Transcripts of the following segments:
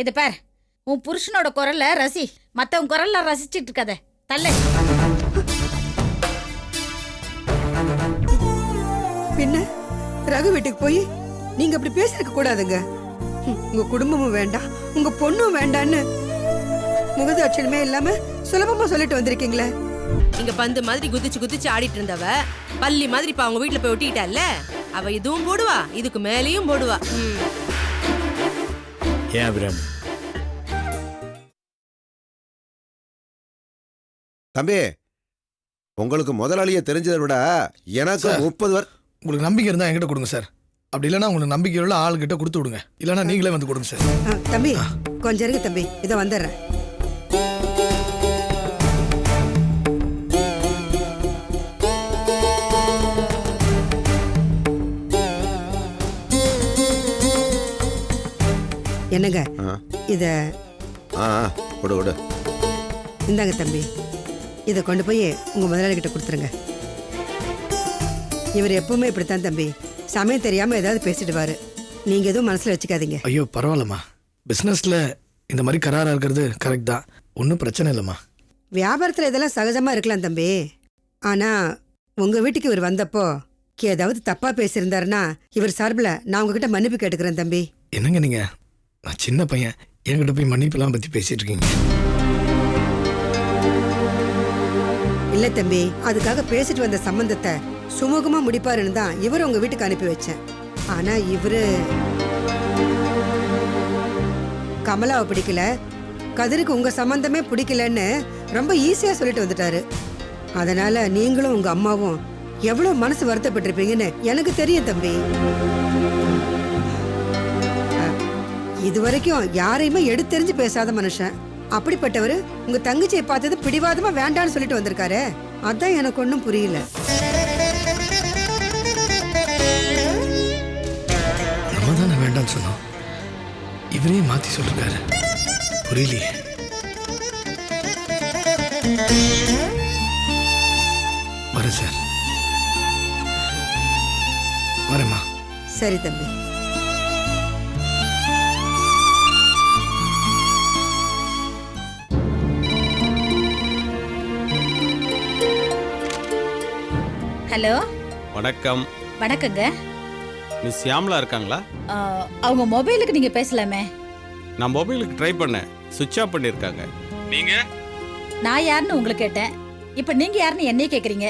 இது பார், உன் புருஷனோட குரல்ல ரசி, மத்தவன் குரல்ல ரசிச்சிட்டு இருக்காத. தள்ளு. பின்ன ரகு வீட்டுக்கு போய் நீங்க அப்படி பேசிருக்க கூடாதுங்க. உங்க குடும்பமும் வேண்டாம், உங்க பொண்ணும் வேண்டான்னு முகதாட்சணமே இல்லாம சுலபமா சொல்லிட்டு வந்திருக்கீங்களே. இங்க பந்து மாதிரி குதிச்சு குதிச்சு ஆடிட்டு இருந்தவ பள்ளி மாதிரி இப்ப அவங்க வீட்டுல போய் ஒட்டிட்டால, அவ இதுவும் போடுவா, இதுக்கு மேலேயும் போடுவா. ஏன் அபிராமி? தம்பி, உங்களுக்கு முதலாளியை தெரிஞ்சதை விட எனக்கு 30 உங்களுக்கு நம்பிக்கை இருந்தா என்கிட்ட கொடுங்க சார். அப்படி இல்லைன்னா உங்களுக்கு நம்பிக்கை உள்ள ஆளுகிட்ட கொடுத்து விடுங்க. இல்லைன்னா நீங்களே வந்து கொடுங்க சார். தம்பி கொஞ்சம் இருங்க தம்பி, இதை வந்துடுறேன். என்னங்க இத கொடு கொடு. இந்தாங்க தம்பி, இதை கொண்டு போய் உங்க முதலாளி கிட்ட கொடுத்துருங்க. இவர் எப்பவுமே இப்படித்தான் தம்பி, சமயம் தெரியாம ஏதாவது பேசிடுவாரு. நீங்க எதுவும் மனசுல வச்சுக்காதீங்க. ஐயோ பரவாயில்லம்மா, பிசினஸ்ல இந்த மாதிரி கராரா இருக்கிறது கரெக்ட் தான், ஒன்றும் பிரச்சனை இல்லைம்மா. வியாபாரத்துல இதெல்லாம் சகஜமா இருக்கலாம் தம்பி. ஆனா உங்க வீட்டுக்கு இவர் வந்தப்போ ஏதாவது தப்பா பேசியிருந்தாருன்னா இவர் சார்பில் நான் உங்ககிட்ட மன்னிப்பு கேட்டுக்கிறேன் தம்பி. என்னங்க நீங்க, நான் சின்ன பையன், என்கிட்ட போய் மன்னிப்பெல்லாம் பத்தி பேசிட்டு இருக்கீங்க. இல்ல தம்பி, அதுக்காக பேசிட்டு வந்த சம்பந்தத்தை சுமூகமா முடிப்பாருன்னு தான் இவர் உங்க வீட்டுக்கு அனுப்பி வச்சேன். ஆனா இவரு கமலாவை பிடிக்கல, கதிருக்கு உங்க சம்பந்தமே பிடிக்கலன்னு ரொம்ப ஈஸியா சொல்லிட்டு வந்துட்டாரு. அதனால நீங்களும் உங்க அம்மாவும் எவ்வளவு மனசு வருத்தப்பட்டிருப்பீங்கன்னு எனக்கு தெரியும் தம்பி. இதுவரைக்கும் யாரையுமே எடுத்தெறிஞ்சு பேசாத மனுஷன். அப்படிப்பட்டவரு உங்க தங்கச்சியை பார்த்தது பிடிவாதமா வேண்டான்னு சொல்லிட்டு வந்திருக்காரு. அதான் எனக்கு ஒன்றும் புரியல. நம்ம தானே வேண்டாம்னு சொன்னோம், இவரே மாத்தி சொல்றாரு. புரியலையே. வரேன் சார். வரேம்மா. சரி தம்பி. ஹலோ. வணக்கம். வணக்கங்க. மிஸ் ஷியாமலா இருக்காங்களா? அவங்க மொபைலுக்கு நீங்க பேசலாமே. நான் மொபைலுக்கு ட்ரை பண்ணேன், சுவிட்ச் ஆஃப் பண்ணியிருக்காங்க. நீங்க? நான் யாருன்னு உங்களுக்கு கேட்டேன், இப்போ நீங்க யாருன்னு என்னையே கேட்குறீங்க.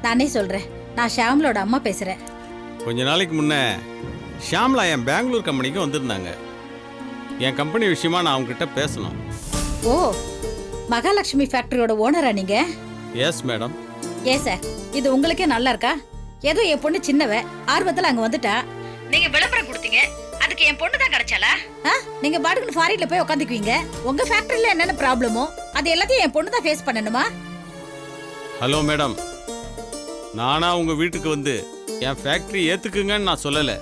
நானே சொல்றேன், நான் ஷியாமலோட அம்மா பேசுறேன். கொஞ்ச நாளைக்கு முன்னே ஷியாமலா என் பெங்களூர் கம்பெனிக்கு வந்திருந்தாங்க. என் கம்பெனி விஷயமா நான் அவங்க கிட்ட பேசணும். ஓ, மகாலட்சுமி ஃபேக்டரியோட ஓனரா நீங்க? Yes madam. ஏன் சார், இது உங்களுக்கே நல்லா இருக்கா? ஏதோ என் பொண்ணு சின்னவ, ஆர்வத்துல அங்க வந்துட்டா, நீங்க விளம்பரம் கொடுத்தீங்க, அதுக்கு என் பொண்ணு தான் கிடைச்சாலா? நீங்க பாட்டுக்கு ஃபாரின்ல போய் உட்காந்துக்குவீங்க. உங்க ஃபேக்டரியில என்னென்ன ப்ராப்ளமோ அது எல்லாத்தையும் என் பொண்ணு தான் ஃபேஸ் பண்ணணுமா? ஹலோ மேடம், நானா உங்க வீட்டுக்கு வந்து என் ஃபேக்டரி ஏத்துக்குங்கன்னு நான் சொல்லல.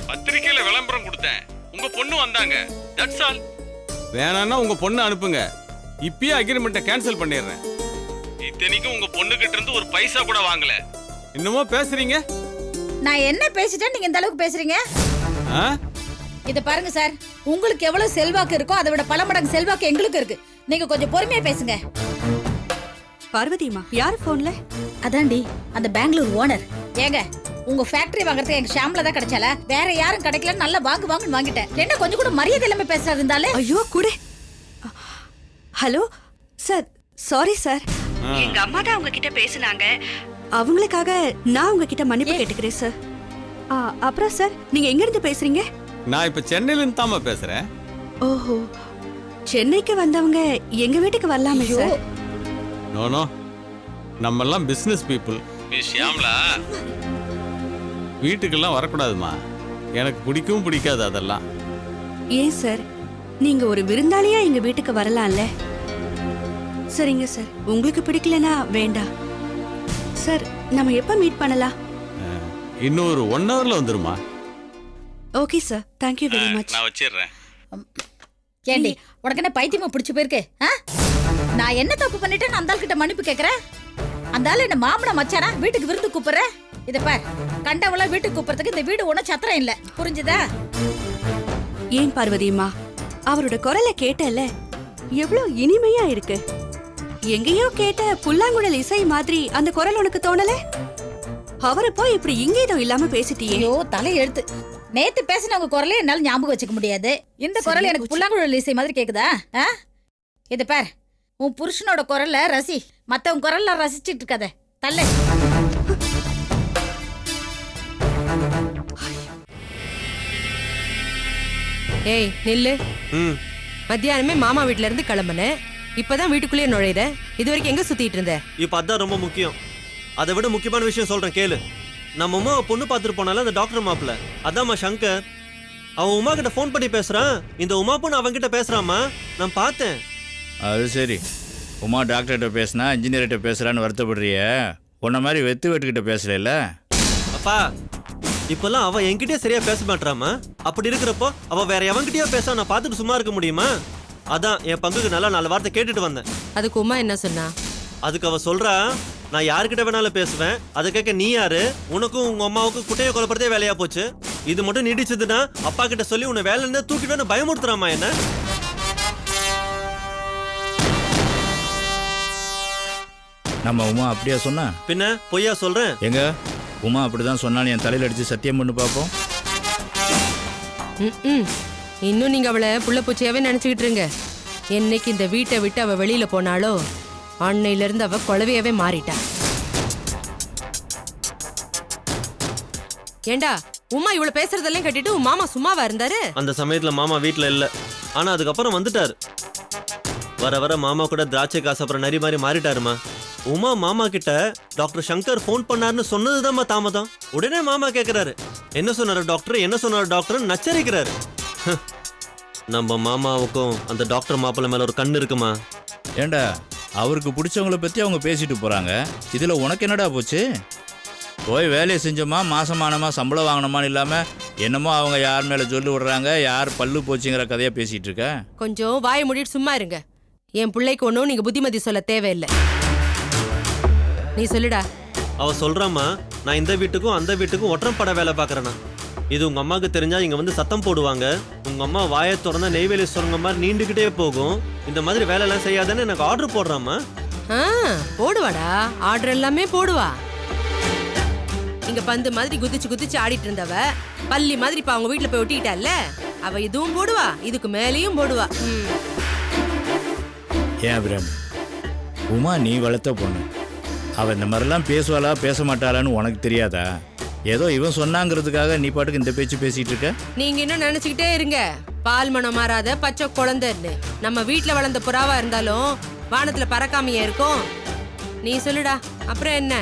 பத்திரிக்கையில விளம்பரம் கொடுத்தேன், உங்க பொண்ணு வந்தாங்க. That's all. வேணான்னா உங்க பொண்ணு அனுப்புங்க, இப்பயே அக்ரிமெண்ட்டை கேன்சல் பண்ணிடுறேன். இத்தனைக்கும் உங்க பொண்ணு கிட்ட இருந்து ஒரு பைசா கூட வாங்கல. இன்னுமா பேசுறீங்க? நான் என்ன பேசிட்டேன் நீங்க இந்த அளவுக்கு பேசுறீங்க? இத பாருங்க சார், உங்களுக்கு எவ்வளவு செல்வாக்கு இருக்கோ அதை விட பல மடங்கு செல்வாக்கு எங்களுக்கு இருக்கு. நீங்க கொஞ்சம் பொறுமையா பேசுங்க. பார்வதிமா, யார் போன்ல? அதாண்டி அந்த பெங்களூர் ஓனர். ஏங்க, உங்க ஃபேக்டரி வாங்குறதுக்கு எங்க ஷாம்ல தான் கிடைச்சால, வேற யாரும் கிடைக்கல. நல்லா வாங்குன்னு வாங்கிட்டேன். என்ன கொஞ்சம் கூட மரியாதை இல்லாம பேசுறது இருந்தாலே? ஐயோ கூட. ஹலோ சார், சாரி சார், எங்க அம்மா தான் உங்ககிட்ட பேசினாங்க. அவங்களுக்காக நான் உங்ககிட்ட மன்னிப்பு கேட்டுக்கிறேன் சார். அப்புறம் சார், நீங்க எங்க இருந்து பேசுறீங்க? நான் இப்ப சென்னையில இருந்து தாமா பேசுறேன். ஓஹோ, சென்னைக்கு வந்தவங்க எங்க வீட்டுக்கு வரலாமே சார்? நோ நோ, நம்ம எல்லாம் பிசினஸ் பீப்புள். மிஸ் ஷியாமலா வீட்டுக்கெல்லாம் வரக்கூடாதுமா, எனக்கு பிடிக்கவும் பிடிக்காது அதெல்லாம். ஏன் சார், நீங்க ஒரு விருந்தாளியா எங்க வீட்டுக்கு வரலாம்ல? சரிங்க சார், உங்களுக்கு பிடிக்கலனா வேண்டாம் சார். நம்ம எப்ப மீட் பண்ணலாம்? இன்னொரு 1 ஹவர்ல வந்துருமா? Okay sir, thank you very much. நான் வச்சிடுறேன். ஏண்டி, உனக்கு என்ன பைத்தியமா பிடிச்சு போயிருக்கு? நான் என்ன தப்பு பண்ணிட்டேன்னு அந்த ஆள் கிட்ட மன்னிப்பு கேக்குறேன்? அந்த ஆள் என்ன மாமனா மச்சானா வீட்டுக்கு விருந்து கூப்பிடுற? இத பார், கண்டவள வீட்டுக்கு கூப்பிடுறதுக்கு இந்த வீடு ஒன்னும் சத்திரம் இல்ல, புரிஞ்சுதா? ஏன் பார்வதிமா, அவரோட குரலை கேட்டல எவ்வளவு இனிமையா இருக்கு. எங்கேயோ கேட்ட புல்லாங்குழல் இசை மாதிரி அந்த குரல் உனக்கு தோணல? அவரை போய் இப்படி இங்கேதோ இல்லாம பேசிட்டியே. ஐயோ தலை எழுத்து. நேத்து பேசினவங்க குரலே என்னால ஞாபகம் வச்சுக்க முடியாது. இந்த குரல் எனக்கு புல்லாங்குழல் இசை மாதிரி கேக்குதா? இது பார், உன் புருஷனோட குரல்ல ரசி, மத்தவங்க குரல்ல ரசிச்சிட்டு இருக்காத. தள்ளு. ஏய் நில்லு. ம் மத்தியானமே மாமா வீட்ல இருந்து கிளம்புனேன். இப்பதான் வீட்டுக்குள்ளேயே நுழையுற. இது வரைக்கும் எங்க சுத்திட்டு இருந்த? இப்போ அதான் ரொம்ப முக்கியம். அதை விட முக்கியமான விஷயம் சொல்றேன் கேளு. நம்ம உமா பொண்ணு பார்த்துட்டு போனால அந்த டாக்டர் மாப்பிள்ள அதாம்மா சங்கர். அவன் உமா கிட்ட ஃபோன் பண்ணி பேசுறான். இந்த உமா பொண்ணு அவன்கிட்ட பேசுறாமா, நான் பார்த்தேன். அது சரி, உமா டாக்டர்கிட்ட பேசினா இன்ஜினியர்கிட்ட பேசுறான்னு வருத்தப்படுறிய? உன்ன மாதிரி வெத்து வெட்டுக்கிட்ட பேசல. அப்பா இப்பெல்லாம் அவ என்கிட்டயே சரியா பேச மாட்டாமா. அப்படி இருக்கிறப்போ அவ வேற எவன்கிட்டயோ பேச நான் பார்த்துட்டு சும்மா இருக்க முடியுமா? அதான் என் பங்குக்கு நல்லா 4 வார்த்தை கேட்டுட்டு வந்தேன். அதுக்கு உமா என்ன சொன்னா? அதுக்கு அவ சொல்றா, நான் யாருக்கிட்ட வேணாலும் பேசுவேன், அதை கேட்க நீ யாரு? உனக்கும் உங்க அம்மாவுக்கும் குட்டையை குழப்பறதே வேலையா போச்சு. இது மட்டும் நீடிச்சதுன்னா அப்பா கிட்ட சொல்லி உன்னை வேலை இருந்து தூக்கிட்டு பயமுறுத்துறாமா என்ன? நம்ம உமா அப்படியா சொன்னா? பின்ன பொய்யா சொல்றேன்? எங்க உமா அப்படிதான் சொன்னான்னு என் தலையில அடிச்சு சத்தியம் பண்ணு பாப்போம். இன்னும் நீங்க அவளை புள்ள பூச்சியாவே நினைச்சுக்கிட்டு இருங்க. என்னைக்கு இந்த வீட்டை விட்டு அவ வெளியில போனாலோ அன்னையில இருந்து அவ குழவையாவே மாறிட்டா. ஏண்டா உமா இவ்வளவு பேசுறதெல்லாம் கட்டிட்டு உன் மாமா சும்மாவா இருந்தாரு? அந்த சமயத்துல மாமா வீட்டுல இல்ல. ஆனா அதுக்கப்புறம் வந்துட்டாரு. வர வர மாமா கூட திராட்சை காசு அப்புறம் நரி மாதிரி மாறிட்டாருமா. உமா மாமா கிட்ட டாக்டர் சங்கர் ஃபோன் பண்ணாருன்னு சொன்னதுதான்மா தாமதம். உடனே மாமா கேட்கிறாரு, என்ன சொன்னாரு டாக்டர், என்ன சொன்னாரு டாக்டர் நச்சரிக்கிறாரு. நம்ம மாமாவுக்கும் அந்த டாக்டர் மாப்பிள்ள மேல ஒரு கண்ணு இருக்குமா? ஏண்டா அவருக்கு பிடிச்சவங்கள பத்தி அவங்க பேசிட்டு போறாங்க, இதுல உனக்கு என்னடா போச்சு? போய் வேலையை செஞ்சோமா, மாசமானமா, சம்பளம் வாங்கினோமான்னு இல்லாம என்னமோ அவங்க யார் மேல சொல்லி விடுறாங்க, யார் பல்லு போச்சுங்கிற கதையா பேசிட்டு இருக்க. கொஞ்சம் வாயை மூடிட்டு சும்மா இருங்க. என் பிள்ளைக்கு ஒன்றும் நீங்க புத்திமதி சொல்ல தேவையில்லை. நீ சொல்லுடா. அவ சொல்றாமா, நான் இந்த வீட்டுக்கும் அந்த வீட்டுக்கும் ஒற்றம் வேலை பாக்குறேன்னா. இது உங்க அம்மாவுக்கு தெரிஞ்சா இங்க வந்து சத்தம் போடுவாங்க. உங்க அம்மா வாயை திறந்தா நெய்வேலி சுரங்க மாதிரி நீண்டுகிட்டே போகும். இந்த மாதிரி வேலை எல்லாம் செய்யாதுன்னு எனக்கு ஆர்டர் போடுறாமா. போடுவாடா, ஆர்டர் எல்லாமே போடுவா. இங்க பந்து மாதிரி குதிச்சு குதிச்சு ஆடிட்டு இருந்தவ பள்ளி மாதிரி இப்ப அவங்க வீட்டுல போய் ஒட்டிட்டால, அவ இதுவும் போடுவா, இதுக்கு மேலேயும் போடுவா. ஏன் அபிராமி, உமா நீ வளர்த்த பொண்ணு, அவ இந்த மாதிரிலாம் பேசுவாளா பேச மாட்டாளான்னு உனக்கு தெரியாதா? ஏதோ இவன் சொன்னாங்கிறதுக்காக நீ பாட்டுக்கு இந்த பேச்சு பேசிட்டு இருக்க. நீங்க இன்னும் நினைச்சுக்கிட்டே இருங்க, பால் மனம் மாறாத பச்சை குழந்தைன்னு. நம்ம வீட்டுல வளர்ந்த புறாவா இருந்தாலும் வானத்துல பறக்காமையே இருக்கும். நீ சொல்லுடா, அப்புறம் என்ன?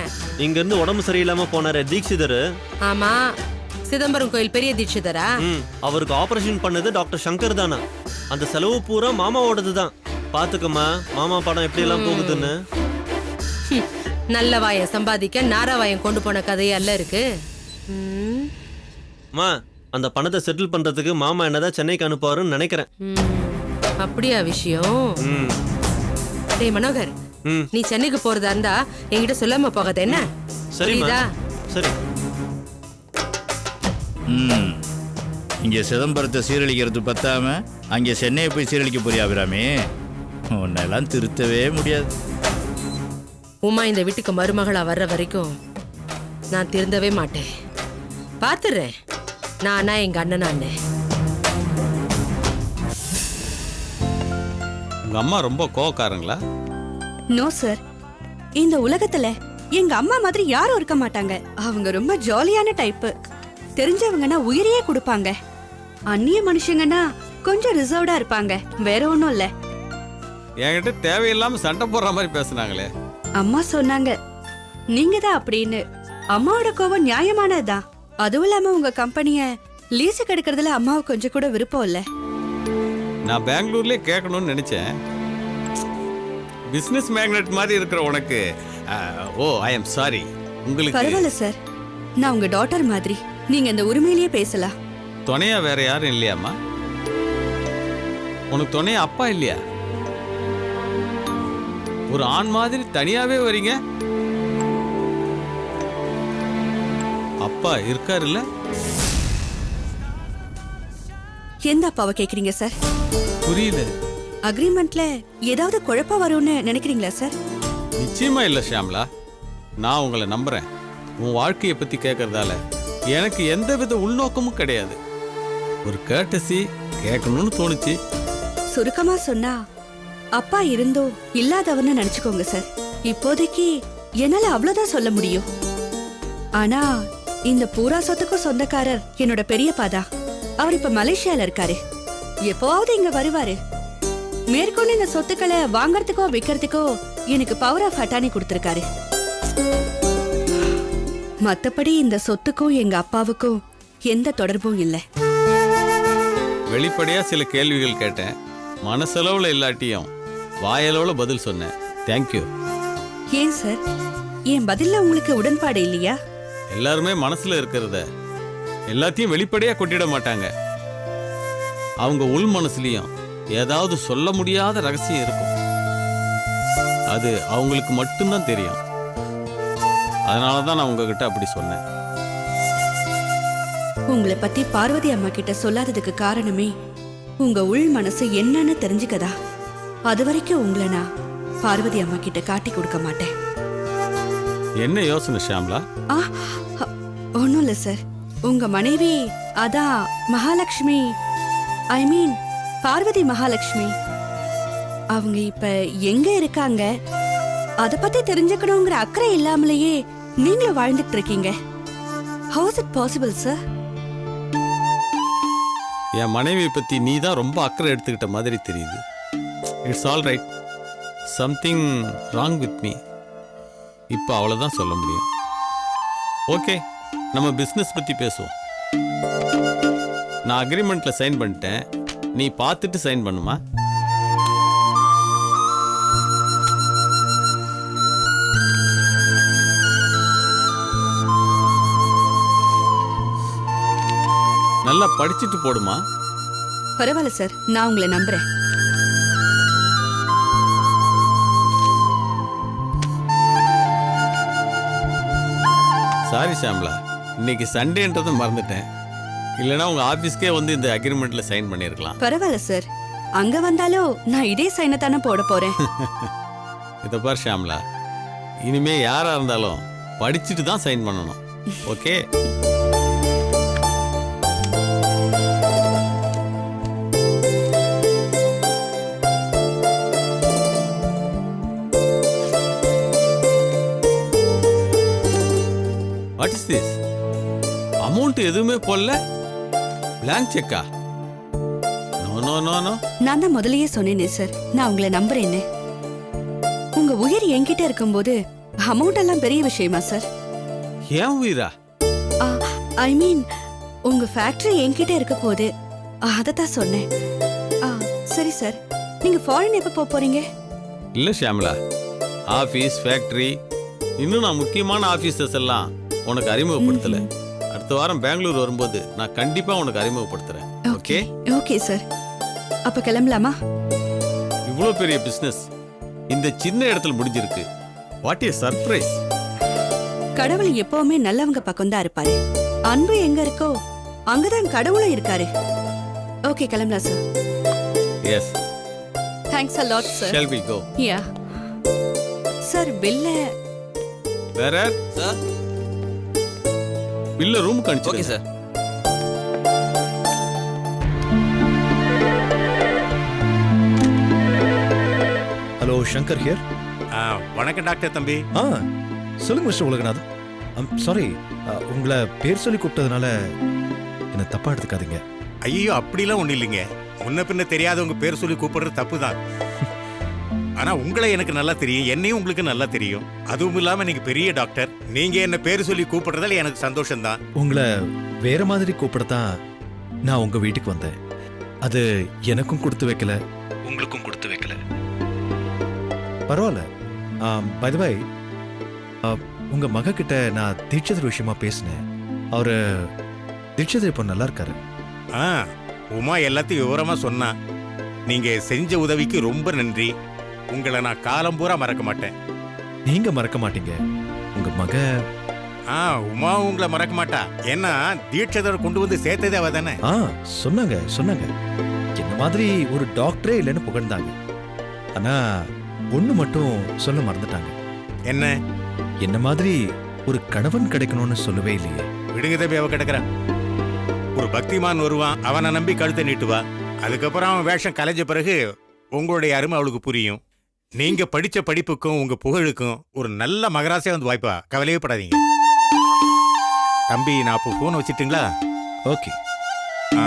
இங்க இருந்து உடம்பு சரியில்லாம போனாரு தீட்சிதர். ஆமா, சிதம்பரம் கோயில் பெரிய தீட்சிதரா? அவருக்கு ஆபரேஷன் பண்ணது டாக்டர் சங்கர் தானா. அந்த செலவு பூரா மாமாவோடது தான். பாத்துக்கம்மா மாமா படம் எப்படி எல்லாம் போகுதுன்னு. நல்ல வாயம் சம்பாதிக்க நாராவாயம் கொண்டு போன கதையல்ல இருக்கு. மா, அந்த பணத்தை செட்டில் பண்றதுக்கு மாமா என்னதான் சென்னைக்கு அனுப்புவாருன்னு நினைக்கிறேன். அப்படியா விஷயம்? டேய் மனோகர், நீ சென்னைக்கு போறதா இருந்தா என்கிட்ட சொல்லாம போகாத என்ன? சரிதா? சரி. இங்க சிதம்பரத்தை சீரழிக்கிறது பத்தாம அங்க சென்னையை போய் சீரழிக்க போறியா அபிராமி? உன்னெல்லாம் திருத்தவே முடியாது. உமா இந்த வீட்டுக்கு மருமகளா வர்ற வரைக்கும் நான் திருந்தவே மாட்டேன். பாத்துறேன் நானா எங்க அண்ணனான்னு. உங்க அம்மா ரொம்ப கோவக்காரங்களா? நோ சார், இந்த உலகத்துல எங்க அம்மா மாதிரி யாரும் இருக்க மாட்டாங்க. அவங்க ரொம்ப ஜாலியான டைப்பு. தெரிஞ்சவங்கன்னா உயிரையே கொடுப்பாங்க. அந்நிய மனுஷங்கன்னா கொஞ்சம் ரிசர்வ்டா இருப்பாங்க, வேற ஒன்றும் இல்ல. என்கிட்ட தேவையில்லாம சண்டை போடுற மாதிரி பேசுனாங்களே. அம்மா சொன்னாங்க நீங்க தான் அப்படின்னு. அம்மாவோட கோவம் நியாயமானதுதான். அதுவும் இல்லாம உங்க கம்பெனிய லீஸுக்கு எடுக்கிறதுல அம்மாவுக்கு கொஞ்சம் கூட விருப்பம் இல்ல. நான் பெங்களூர்லயே கேட்கணும்னு நினைச்சேன். பிசினஸ் மேக்னெட் மாதிரி இருக்கிற உனக்கு ஓ ஐ எம் சாரி. உங்களுக்கு பரவாயில்ல சார், நான் உங்க டாட்டர் மாதிரி. நீங்க இந்த உரிமையிலேயே பேசலாம். துணையா வேற யாரும் இல்லையாம்மா? உனக்கு துணையா அப்பா இல்லையா? ஒரு ஆண் மாதிரி தனியாவே வரீங்க. அப்பா இருக்காருல்ல? எந்த அப்பாவை கேக்குறீங்க சார்? புரியல. அக்ரிமெண்ட்ல ஏதாவது குழப்பம் வரும்னு நினைக்கிறீங்களா சார்? நிச்சயமா இல்ல ஷியாம்லா. நான் உங்களை நம்புறேன். உன் வாழ்க்கையை பத்தி கேட்கறதால எனக்கு எந்தவித உள்நோக்கமும் கிடையாது. ஒரு கேட்டசி கேட்கணும்னு தோணுச்சு. சுருக்கமா சொன்னா அப்பா இருந்தோ இல்லாதவன்னு நினைச்சுக்கோங்க சார். இப்போதைக்கு என்னால அவ்வளவுதான் சொல்ல முடியும். ஆனா இந்த பூரா சொத்துக்கும் சொந்தக்காரர் என்னோட பெரியப்பா தான். அவர் இப்ப மலேசியால இருக்காரு. எப்போவாவது இங்க வருவாரு. மேற்கொண்டு இந்த சொத்துக்களை வாங்கறதுக்கோ விக்கிறதுக்கோ எனக்கு பவர் ஆஃப் அட்டானி கொடுத்திருக்காரு. மத்தபடி இந்த சொத்துக்கும் எங்க அப்பாவுக்கும் எந்த தொடர்பும் இல்லை. வெளிப்படையா சில கேள்விகள் கேட்டேன். மனசளவுல இல்லாட்டியும் வாயளவுல பதில் சொன்னேன். தேங்க்யூ. ஏன் சார், என் பதில்ல உங்களுக்கு உடன்பாடு இல்லையா? எல்லாருமே மனசுல இருக்கிறத எல்லாத்தையும் வெளிப்படையா கொட்டிட மாட்டாங்க. அவங்க உள் மனசுலயும் ஏதாவது சொல்ல முடியாத ரகசியம் இருக்கும். அது அவங்களுக்கு மட்டும்தான் தெரியும். அதனாலதான் நான் உங்ககிட்ட அப்படி சொன்னேன். உங்களை பத்தி பார்வதி அம்மா கிட்ட சொல்லாததுக்கு காரணமே உங்க உள் மனசு என்னன்னு தெரிஞ்சுக்கதா. அது வரைக்கும் உங்களை நான் பார்வதி அம்மா கிட்ட காட்டி கொடுக்க மாட்டேன். என்ன யோசனை ஷியாம்லா? ஒன்னும் இல்ல சார். உங்க மனைவி அதான் மகாலட்சுமி, ஐ மீன் பார்வதி மகாலட்சுமி, அவங்க இப்ப எங்க இருக்காங்க அத பத்தி தெரிஞ்சுக்கணுங்கிற அக்கறை இல்லாமலேயே நீங்களும் வாழ்ந்துட்டு இருக்கீங்க. How is it possible, sir? என் மனைவி பத்தி நீ தான் ரொம்ப அக்கறை எடுத்துக்கிட்ட மாதிரி தெரியுது. It's all right. Something wrong with me. இப்போ அவ்வளோதான் சொல்ல முடியும். ஓகே, நம்ம பிஸ்னஸ் பற்றி பேசுவோம். நான் அக்ரிமெண்ட்டில் சைன் பண்ணிட்டேன். நீ பார்த்துட்டு சைன் பண்ணுமா? நல்லா படிச்சுட்டு போடுமா? பரவாயில்ல சார், நான் உங்களை நம்புறேன். சாரி ஷியாம்லா, இன்னைக்கு சண்டேன்றதை மறந்துட்டேன். இல்லைன்னா உங்க ஆபீஸ்க்கே வந்து இந்த அக்ரிமெண்ட்ல சைன் பண்ணிருக்கலாம். பரவாயில்ல சார், அங்க வந்தாலும் நான் இதே சைனை தானே போட போறேன். இதை பார் ஷியாம்லா, இனிமே யாரா இருந்தாலும் படிச்சுட்டு தான் சைன் பண்ணணும். Okay? What is this? Amount எதுவுமே போடல, blank செக்கா? No no no no. நான் தான் முதல்லயே சொன்னேனே சார், நான் உங்களை நம்புறேன்னு. உங்க உயிர் என்கிட்ட இருக்கும்போது அமௌண்ட் எல்லாம் பெரிய விஷயமா சார்? ஏன் உயிரா? ஐ மீன் உங்க ஃபேக்டரி என்கிட்ட இருக்க போது அதத்தான் சொன்னேன். சரி சார், நீங்க ஃபாரின் எப்ப போக போறீங்க? இல்ல ஷியாம்லா, ஆபீஸ், ஃபேக்டரி, இன்னும் நான் முக்கியமான ஆபீசர்ஸ் எல்லாம் உனக்கு அறிமுகப்படுத்தல. அடுத்த வாரம் பெங்களூர் வரும்போது நான் கண்டிப்பா உனக்கு அறிமுகப்படுத்துறேன். ஓகே? ஓகே சார், அப்ப கிளம்பலாமா? இவ்வளவு பெரிய பிசினஸ் இந்த சின்ன இடத்துல முடிஞ்சிருக்கு. What A surprise. கடவுள் எப்பவுமே நல்லவங்க பக்கம் தான் இருப்பாரு. அன்பு எங்க இருக்கோ அங்கதான் கடவுளும் இருக்காரு. ஓகே, கிளம்பலாம் sir. Yes. Thanks a lot sir. Shall we go? Yeah sir, பில்ல வேற சார். பில்ல ரூமுக்கு அனுப்பிச்சு. Okay sir. Hello, Shankar here. வணக்கம் டாக்டர் தம்பி. சொல்லுங்க மிஸ்டர் உலகநாதன். சாரி, உங்களை பேர் சொல்லி கூப்பிட்டதுனால என்ன தப்பா எடுத்துக்காதீங்க. ஐயோ, அப்படிலாம் ஒன்றும் இல்லைங்க. முன்ன பின்ன தெரியாதவங்க பேர் சொல்லி கூப்பிடுறது தப்பு தான். ஆனா உங்களை எனக்கு நல்லா தெரியும், என்னையும் உங்களுக்கு நல்லா தெரியும். அதுவும் இல்லாம நீங்க பெரிய டாக்டர். நீங்க என்ன பேர் சொல்லி கூப்பிடுறதால எனக்கு சந்தோஷம் தான். உங்களை வேற மாதிரி கூப்பிடத்தான் நான் உங்க வீட்டுக்கு வந்தேன். அது எனக்கும் கொடுத்து வைக்கல, உங்களுக்கும் கொடுத்து வைக்கல. பரவாயில்ல. பை தி வை, உங்க மக கிட்ட நான் தீட்சிதர் விஷயமா பேசினேன். அவரு தீட்சிதர் இப்போ நல்லா இருக்காரு. உமா எல்லாத்தையும் விவரமா சொன்னா. நீங்க செஞ்ச உதவிக்கு ரொம்ப நன்றி. உங்களை நான் காலம் பூரா மறக்க மாட்டேன். நீங்க மறக்க மாட்டீங்க, உங்க மக. உமா உங்களை மறக்க மாட்டா. ஏன்னா தீட்சிதர் கொண்டு வந்து சேர்த்ததே அவ தானே. சொன்னாங்க சொன்னாங்க. என்னமா மாதிரி ஒரு டாக்டரே இல்லைன்னு புகழ்ந்தாங்க. ஆனா ஒண்ணு மட்டும் சொல்ல மறந்துட்டாங்க. என்ன? என்ன மாதிரி ஒரு கணவன் கிடைக்கணும்னு சொல்லவே இல்லையே. விடுங்க தம்பி, அவ கிடக்குறான். ஒரு பக்திமான் வருவான், அவனை நம்பி கழுத்தை நீட்டுவா. அதுக்கப்புறம் அவன் வேஷம் கலைஞ்ச பிறகு உங்களுடைய அருமை அவளுக்கு புரியும். நீங்க படிச்ச படிப்புக்கும் உங்க புகழுக்கும் ஒரு நல்ல மகராசியா வந்து வாய்ப்பா. கவலையே படாதீங்க தம்பி. நான் அப்போ போன் வச்சுட்டுங்களா? ஓகே. ஆ.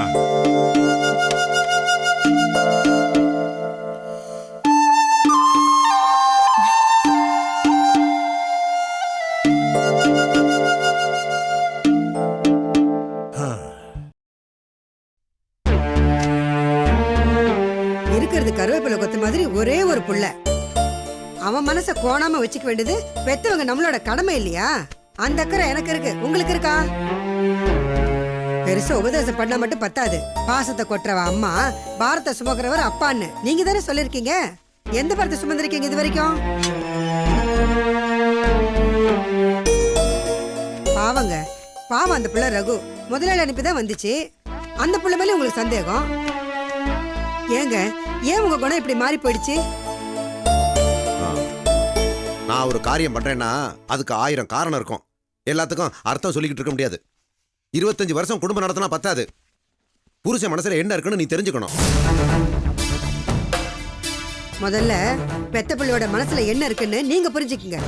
இருக்கிறது கருவேப்பிலை கொத்து மாதிரி ஒரே ஒரு புள்ள. அவன் மனச கோணாம வச்சுக்க வேண்டியது பெத்தவங்க நம்மளோட கடமை இல்லையா? அந்த அக்கறை எனக்கு இருக்கு, உங்களுக்கு இருக்கா? பெருசா உபதேசம் பண்ணா மட்டும் பத்தாது. பாசத்தை கொட்டுறவ அம்மா, பாரத்தை சுமக்கிறவர் அப்பான்னு நீங்க தானே சொல்லிருக்கீங்க. எந்த பாரத்தை சுமந்திருக்கீங்க இது வரைக்கும்? பாவங்க, பாவம் அந்த பிள்ளை ரகு. முதலாளி அனுப்பிதான் வந்துச்சு. அந்த பிள்ளை மேல உங்களுக்கு சந்தேகம் ஏங்க? ஏன் உங்க குணம் இப்படி மாறி போயிடுச்சு? நான் ஒரு காரியம் பண்றேன்னா அதுக்கு 1000 காரணம் இருக்கும். எல்லாத்துக்கும் அர்த்தம் சொல்லிக்கிட்டு இருக்க முடியாது. 25 வருஷம் குடும்பம் நடத்தினா பத்தாது. புருஷன் மனசுல என்ன இருக்குன்னு நீ தெரிஞ்சுக்கணும். முதல்ல பெத்த பிள்ளையோட மனசுல என்ன இருக்குன்னு நீங்க புரிஞ்சுக்குங்க.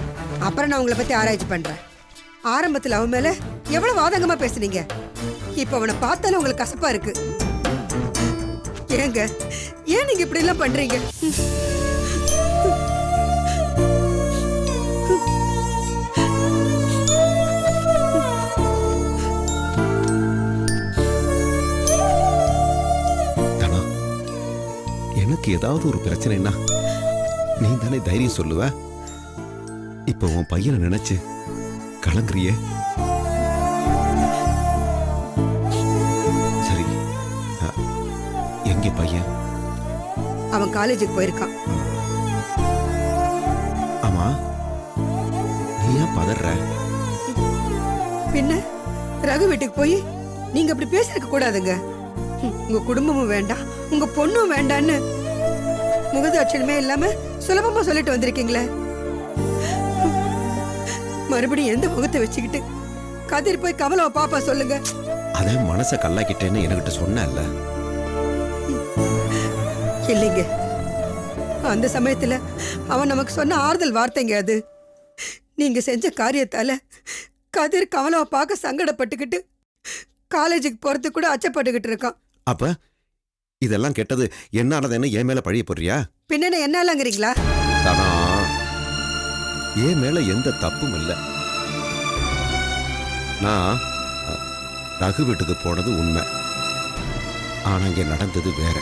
அப்புறம் நான் உங்களை பத்தி ஆராய்ச்சி பண்றேன். ஆரம்பத்துல அவன் மேல எவ்வளவு வாதகமா பேசுனீங்க. இப்ப அவனை பார்த்தாலும் உங்களுக்கு கசப்பா இருக்கு. ஏங்க, ஏன் நீங்க இப்படி எல்லாம் பண்றீங்க? எனக்கு ஏதாவது ஒரு பிரச்சனைனா நீ தானே தைரியம் சொல்லுவ. இப்ப உன் பையனை நினைச்சு கலங்குறியே. சரி, எங்க பையன்? அவன் காலேஜுக்கு போயிருக்கான். ஆமா, நீ ஏன் பதற? பின்ன ரகு வீட்டுக்கு போய் நீங்க அப்படி பேசிருக்க கூடாதுங்க. உங்க குடும்பமும் வேண்டாம், உங்க பொண்ணும் வேண்டான்னு முகதாட்சணமே இல்லாம சுலபமா சொல்லிட்டு வந்திருக்கீங்களே. மறுபடியும் எந்த முகத்தை வச்சுக்கிட்டு கதிர் போய் கமலாவை பாப்பா சொல்லுங்க. அத மனச கல்லாக்கிட்டேன்னு என்கிட்ட சொன்னல. இல்லைங்க, அந்த சமயத்துல அவன் நமக்கு சொன்ன ஆறுதல் வார்த்தைங்க அது. நீங்க செஞ்ச காரியத்தால கதிர் கமலாவை பார்க்க சங்கடப்பட்டுக்கிட்டு காலேஜுக்கு போறதுக்கு கூட அச்சப்பட்டுக்கிட்டு இருக்கான். அப்ப இதெல்லாம் கெட்டது என்னானதுன்னு என் மேல பழிய போறியா? பின்ன என்னாலங்கிறீங்களா? தானா, என் மேல எந்த தப்பும் இல்ல. நான் ரகு வீட்டுக்கு போனது உண்மை. ஆனா இங்க நடந்தது வேற.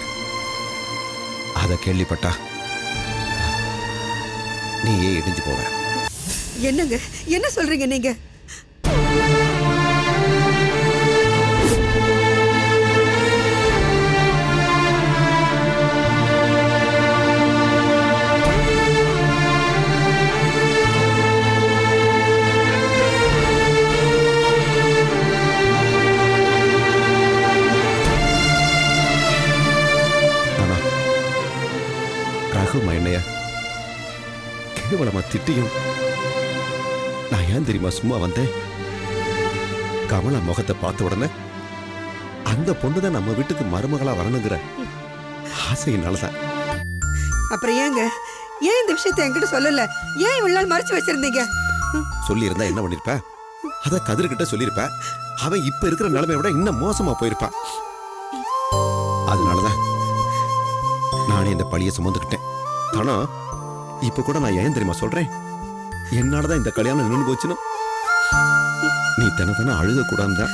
அத கேள்விப்பட்டா நீயே இடிஞ்சு போவ. என்னங்க, என்ன சொல்றீங்க நீங்க? என்னைய கேவலமா திட்டியும் நான் ஏன் தெரியுமா சும்மா வந்தேன்? கமலா முகத்தை பார்த்த உடனே அந்த பொண்ணுதான் நம்ம வீட்டுக்கு மருமகளா வரணுங்கிற ஆசையினாலதான். அப்புறம் ஏங்க, ஏன் இந்த விஷயத்தை என்கிட்ட சொல்லல? ஏன் இவ்வளவு நாள் மறைச்சு வச்சிருந்தீங்க? சொல்லி இருந்தா என்ன பண்ணிருப்ப? அத கதிர்கிட்ட சொல்லிருப்ப. அவன் இப்ப இருக்கிற நிலைமையை விட இன்னும் மோசமா போயிருப்பான். அதனாலதான் நானே இந்த பழிய சுமந்துக்கிட்டேன். ஆனா இப்ப கூட நான் ஏன் தெரியுமா சொல்றேன்? என்னாலதான் இந்த கல்யாணம் நின்று போச்சுன்னு நீ தன அழுக கூடாதுதான்.